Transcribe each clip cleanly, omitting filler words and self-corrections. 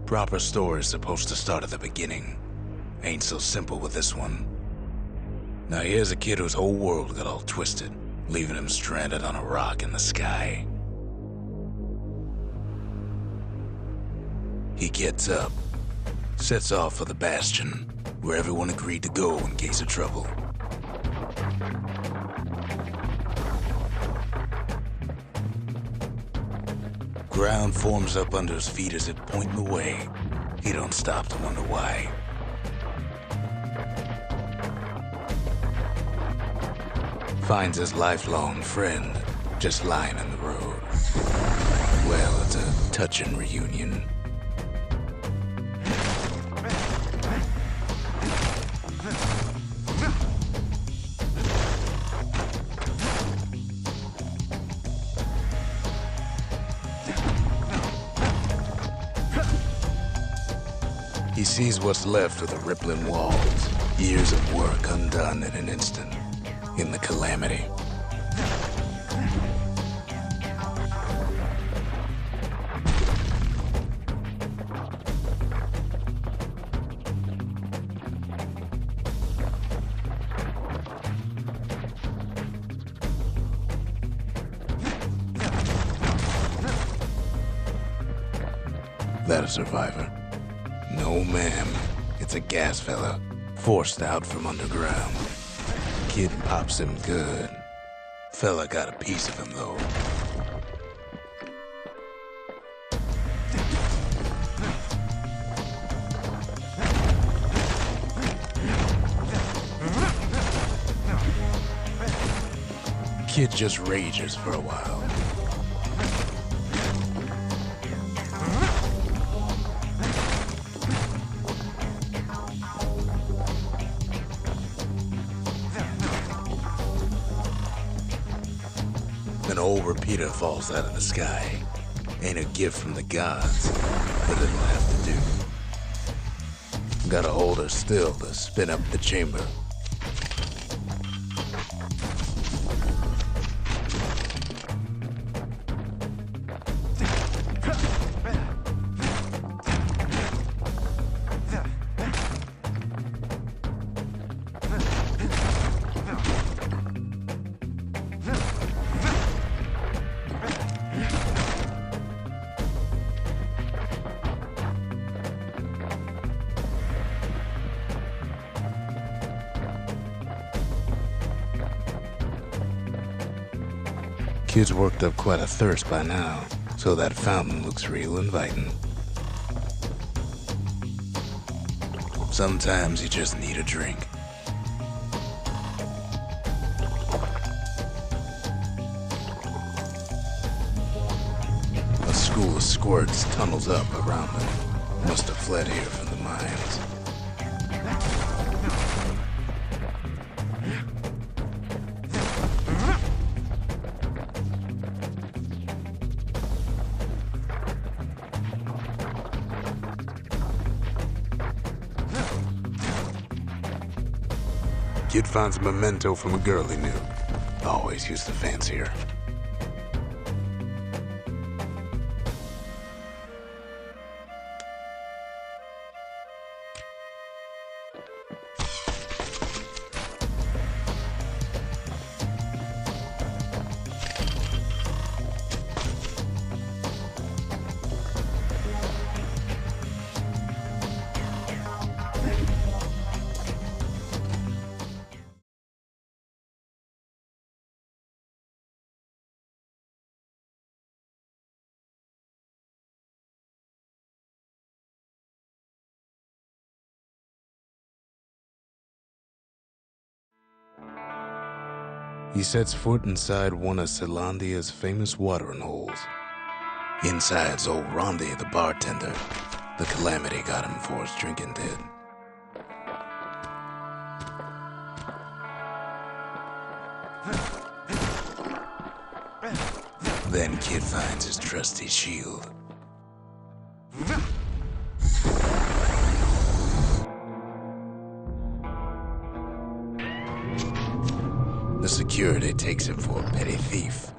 Proper story's supposed to start at the beginning. Ain't so simple with this one. Now here's a kid whose whole world got all twisted, leaving him stranded on a rock in the sky. He gets up, sets off for the Bastion, where everyone agreed to go in case of trouble. Ground forms up under his feet as it pointing the way. He don't stop to wonder why. Finds his lifelong friend just lying in the road. Well, it's a touching reunion. He sees what's left of the rippling walls, years of work undone in an instant, in the calamity. That a survivor? No, ma'am. It's a gas fella, forced out from underground. Kid pops him good. Fella got a piece of him, though. Kid just rages for a while. An old repeater falls out of the sky. Ain't a gift from the gods, but it'll have to do. Gotta hold her still to spin up the chamber. Kid's worked up quite a thirst by now, so that fountain looks real inviting. Sometimes you just need a drink. A school of squirts tunnels up around them. Must have fled here from the mines. Kid finds a memento from a girl he knew. Always used to fancy her. He sets foot inside one of Zealandia's famous watering holes. Inside's old Rondi, the bartender. The calamity got him before his drinking did. Then Kid finds his trusty shield. The security takes him for a petty thief.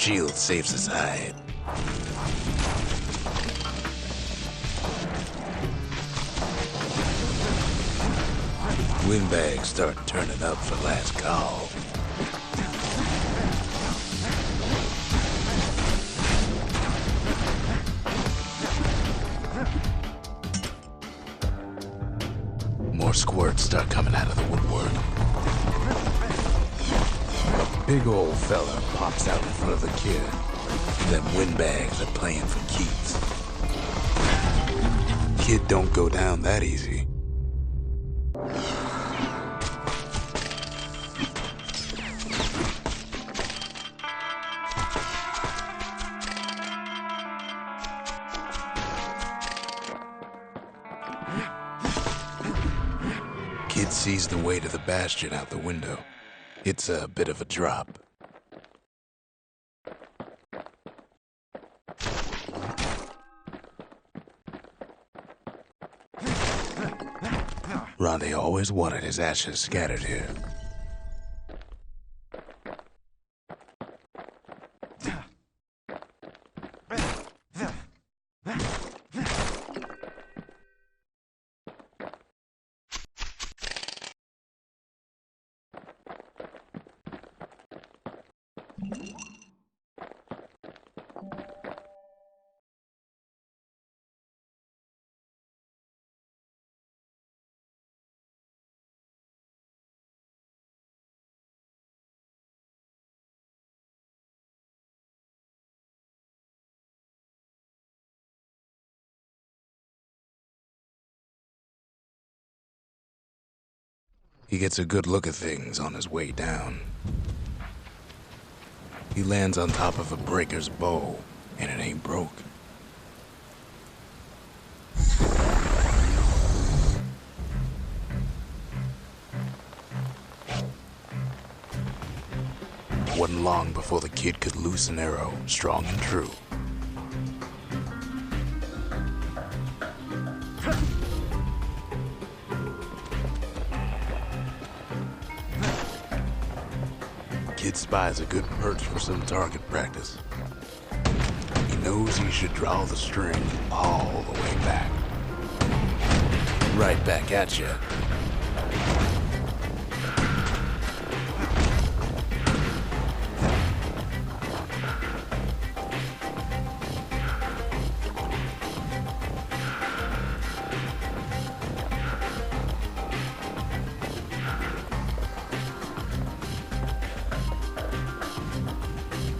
Shield saves his hide. Windbags start turning up for last call. More squirts start coming out of the woodwork. A big old fella pops out in front of the kid. Them windbags are playing for keeps. Kid don't go down that easy. Kid sees the way to the Bastion out the window. It's a bit of a drop. Ronde always wanted his ashes scattered here. He gets a good look at things on his way down. He lands on top of a breaker's bow, and it ain't broke. Wasn't long before the kid could loose an arrow, strong and true. Kid spies a good perch for some target practice. He knows he should draw the string all the way back. Right back at you.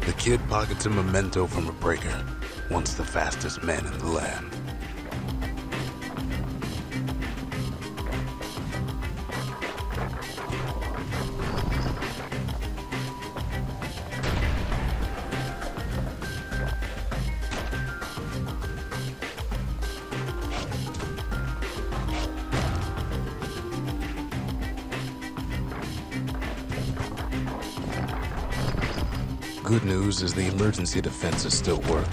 The kid pockets a memento from a breaker, once the fastest man in the land. Good news is the emergency defenses still work.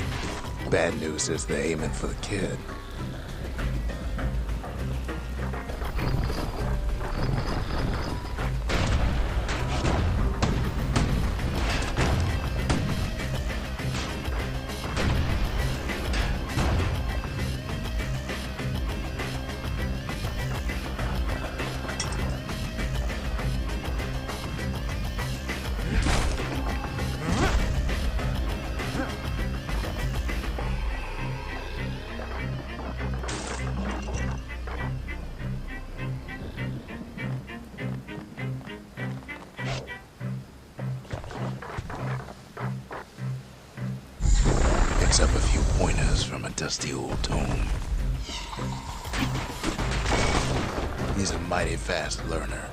Bad news is they're aiming for the kid. Picks up a few pointers from a dusty old tome. He's a mighty fast learner.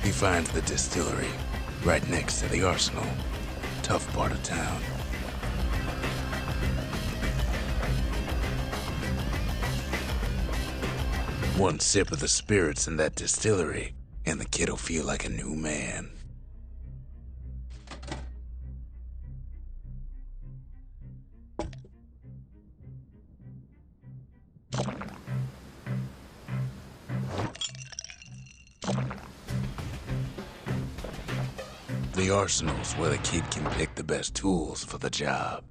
He finds the distillery, right next to the arsenal. Tough part of town. One sip of the spirits in that distillery, and the kid'll feel like a new man. The arsenal's where the kid can pick the best tools for the job.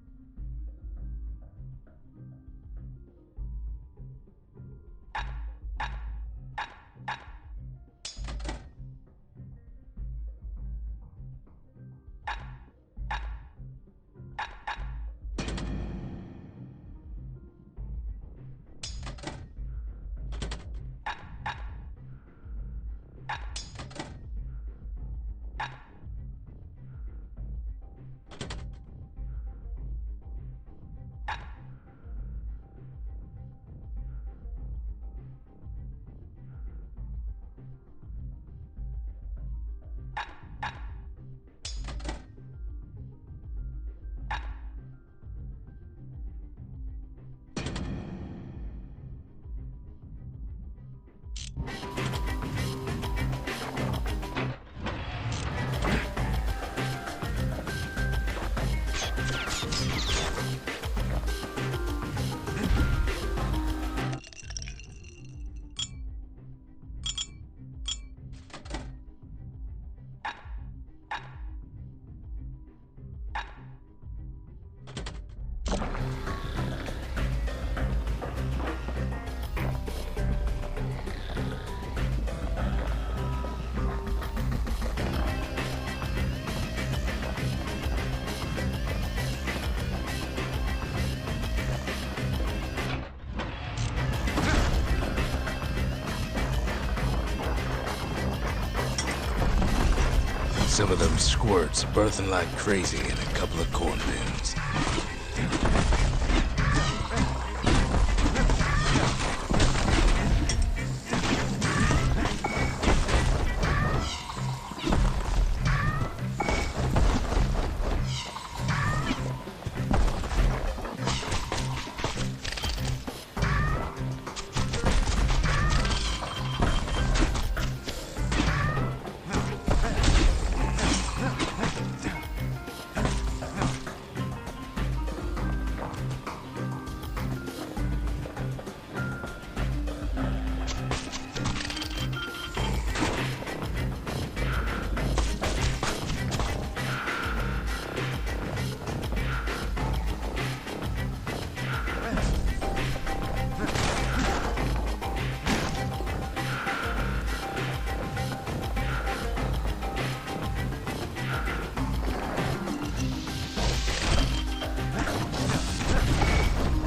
Some of them squirts birthing like crazy in a couple of corn bins.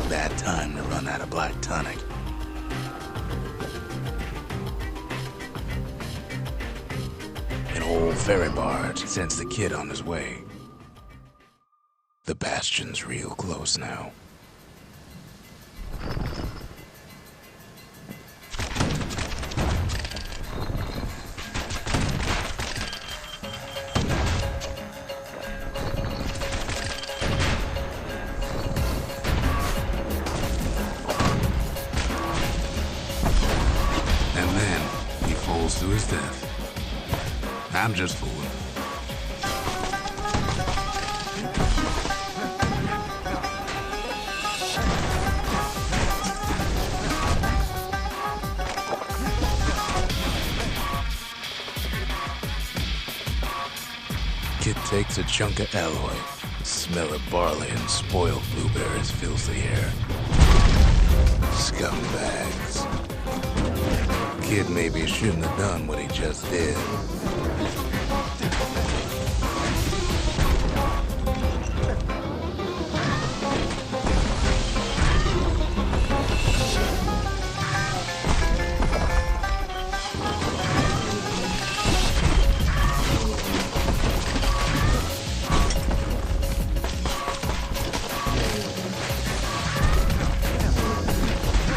Bad time to run out of black tonic. An old ferry barge sends the kid on his way. The Bastion's real close now. To his death. I'm just fooling. Kid takes a chunk of alloy. Smell of barley and spoiled blueberries fills the air. Scumbags. Kid maybe shouldn't have done what he just did.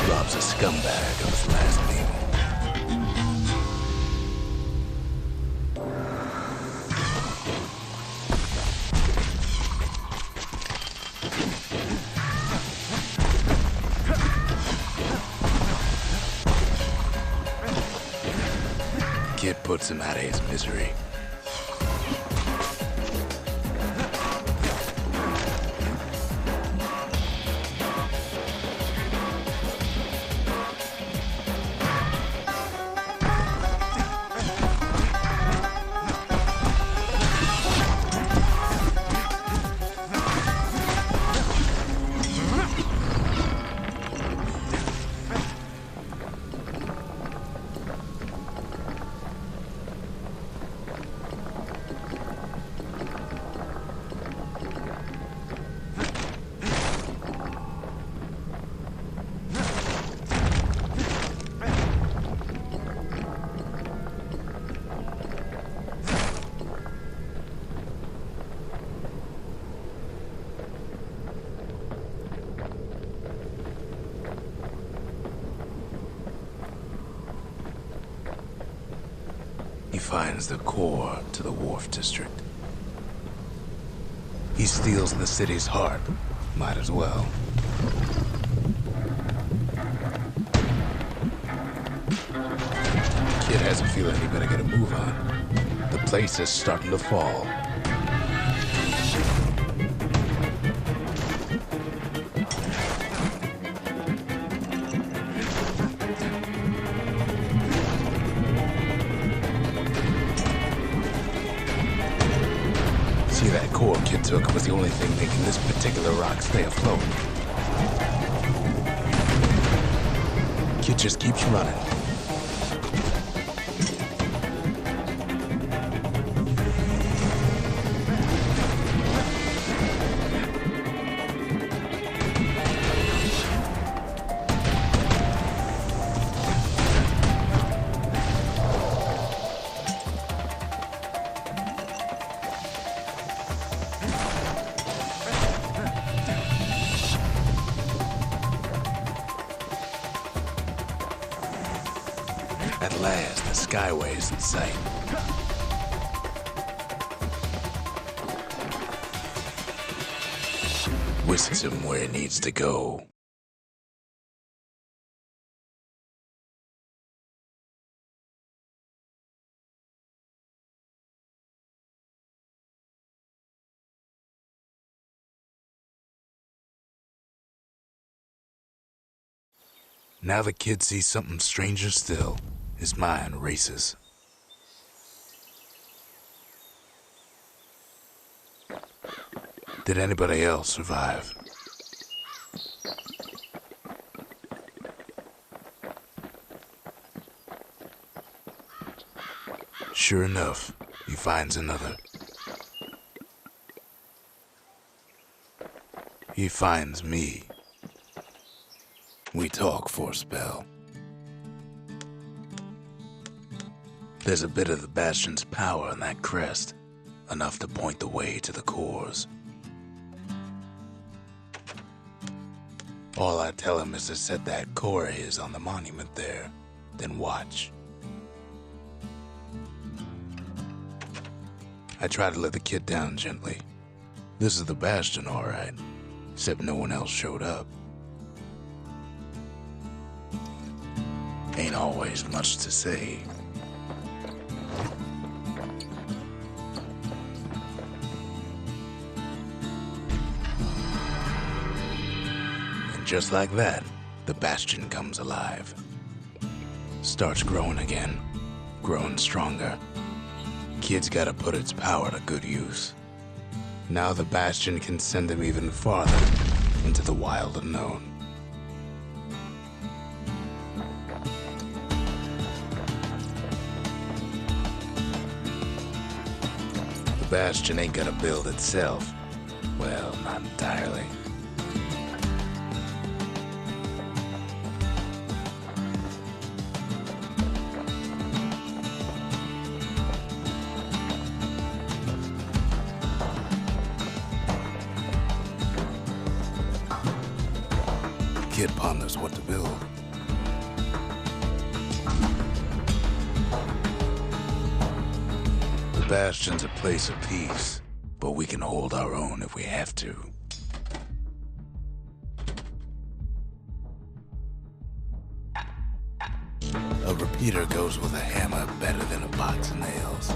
Robs a scumbag of his last meal. Kid puts him out of his misery. He finds the core to the Wharf District. He steals the city's heart. Might as well. Kid has a feeling he better get a move on. The place is starting to fall. See, that core Kid took was the only thing making this particular rock stay afloat. Kid just keeps running. At last, the skyway's in sight. Whisks him where he needs to go. Now the kid sees something stranger still. His mind races. Did anybody else survive? Sure enough, he finds another. He finds me. We talk for a spell. There's a bit of the Bastion's power in that crest, enough to point the way to the cores. All I tell him is to set that core of his on the monument there, then watch. I try to let the kid down gently. This is the Bastion, all right, except no one else showed up. Ain't always much to say. And just like that, the Bastion comes alive. Starts growing again, growing stronger. Kid's gotta put its power to good use. Now the Bastion can send him even farther into the wild unknown. The Bastion ain't gonna build itself. Well, not entirely. Kid ponders what to build. The Bastion's a place of peace, but we can hold our own if we have to. A repeater goes with a hammer better than a box of nails.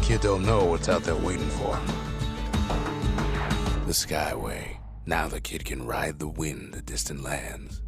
Kid don't know what's out there waiting for him. The Skyway. Now the kid can ride the wind to distant lands.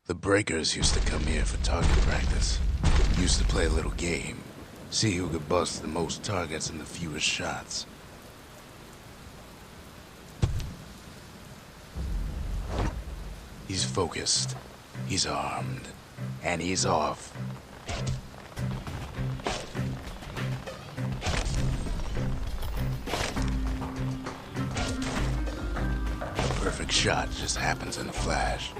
The breakers used to come here for target practice. Used to play a little game. See who could bust the most targets and the fewest shots. He's focused. He's armed. And he's off. A perfect shot just happens in a flash.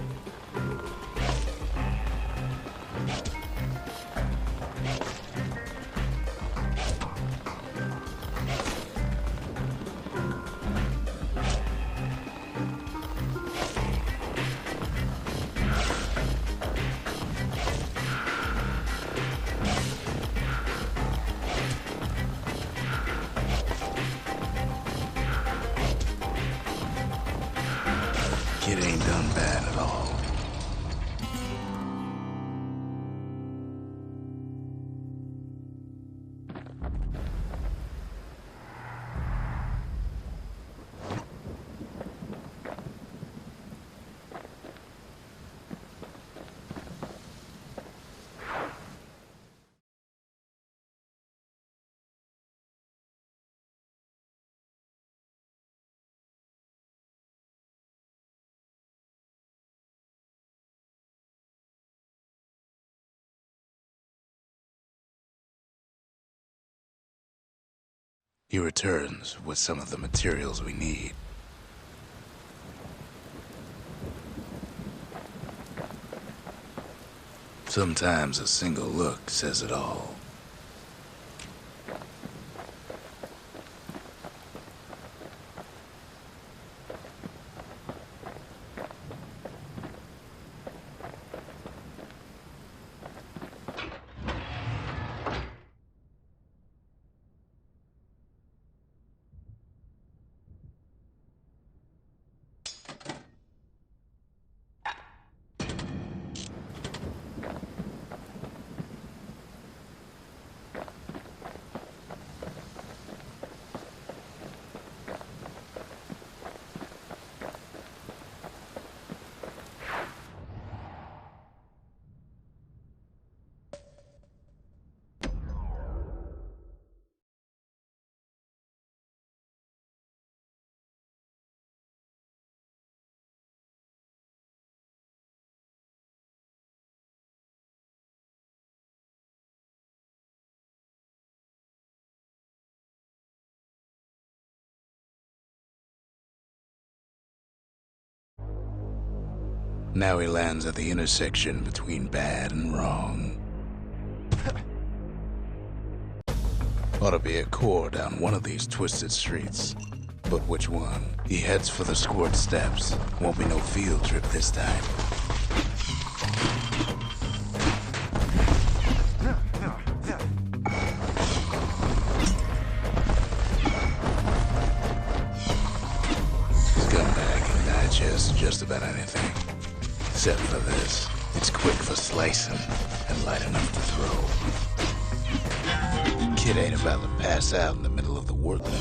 Kid ain't done bad at all. He returns with some of the materials we need. Sometimes a single look says it all. Now he lands at the intersection between bad and wrong. Ought to be a core down one of these twisted streets. But which one? He heads for the squirt steps. Won't be no field trip this time. about anything. Except for this. It's quick for slicing and light enough to throw. Kid ain't about to pass out in the middle of the workday.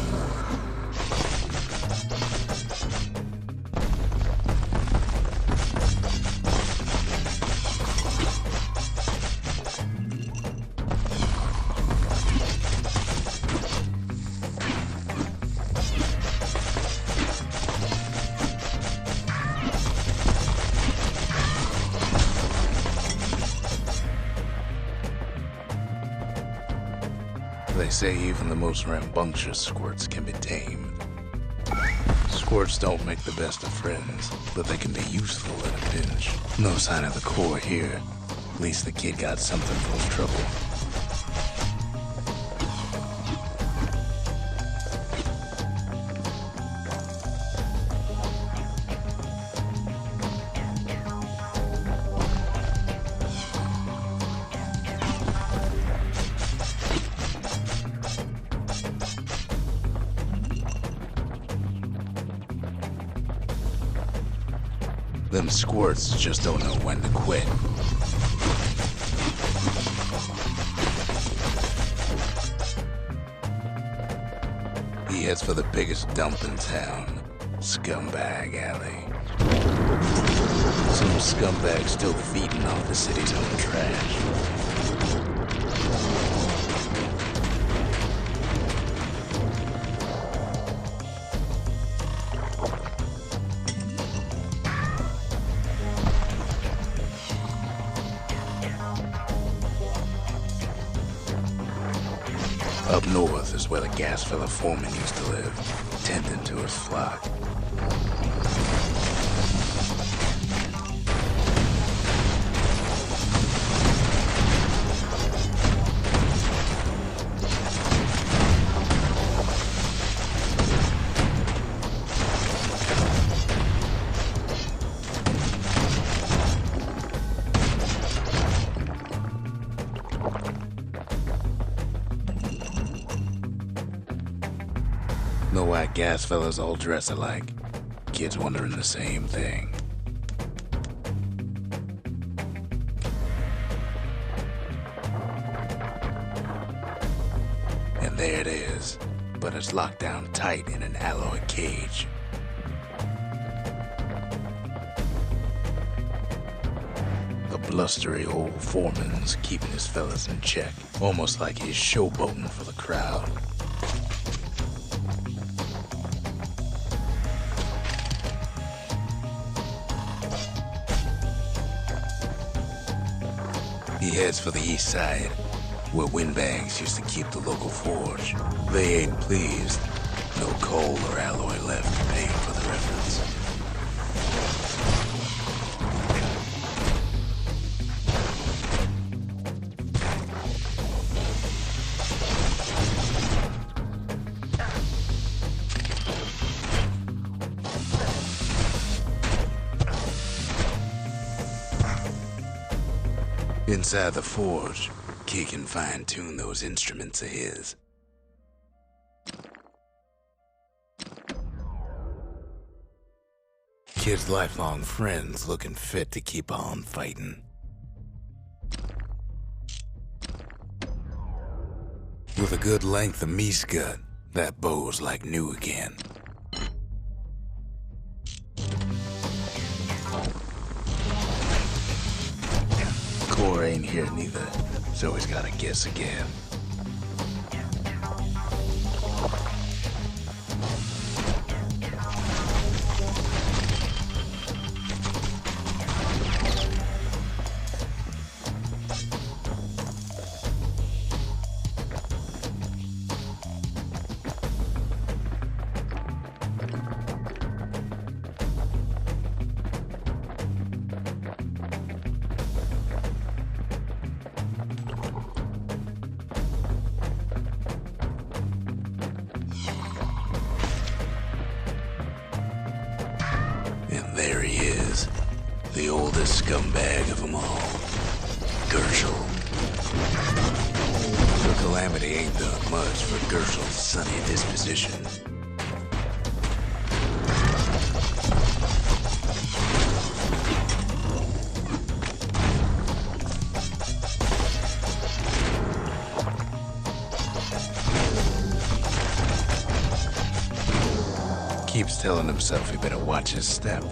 They say even the most rambunctious squirts can be tamed. Squirts don't make the best of friends, but they can be useful in a pinch. No sign of the core here. At least the kid got something for his trouble. Them squirts just don't know when to quit. He heads for the biggest dump in town, Scumbag Alley. Some scumbag still feeding off the city's own trash. Up north is where the gas fella foreman used to live, tending to his flock. Know why gas fellas all dress alike? Kids wondering the same thing. And there it is, but it's locked down tight in an alloy cage. The blustery old foreman's keeping his fellas in check, almost like he's showboating for the crowd. He heads for the east side, where windbags used to keep the local forge. They ain't pleased. No coal or alloy left to pay for the reference. Inside the forge, Kid can fine-tune those instruments of his. Kid's lifelong friends looking fit to keep on fighting. With a good length of meat gut, that bow's like new again. Core ain't here neither, so he's gotta guess again. There he is, the oldest scumbag of them all, Gershel. The calamity ain't done much for Gershel's sunny disposition. Keeps telling himself he better watch his step.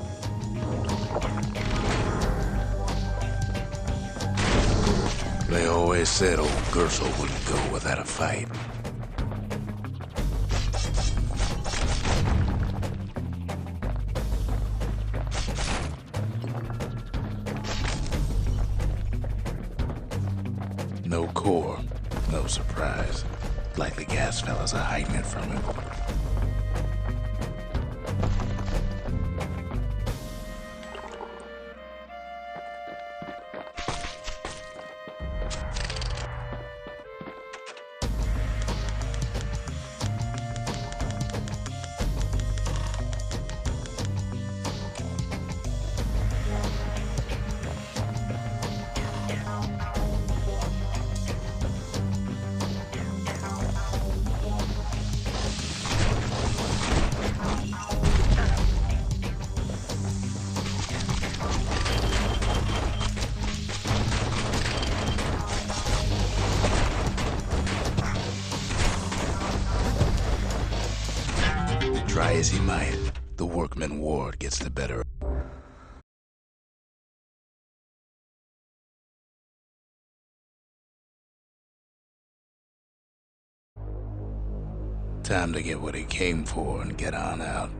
They always said old Gersel wouldn't go without a fight. No core, no surprise. Like the gas fellas are hiding it from him. Try as he might, the workman Ward gets the better. Time to get what he came for and get on out.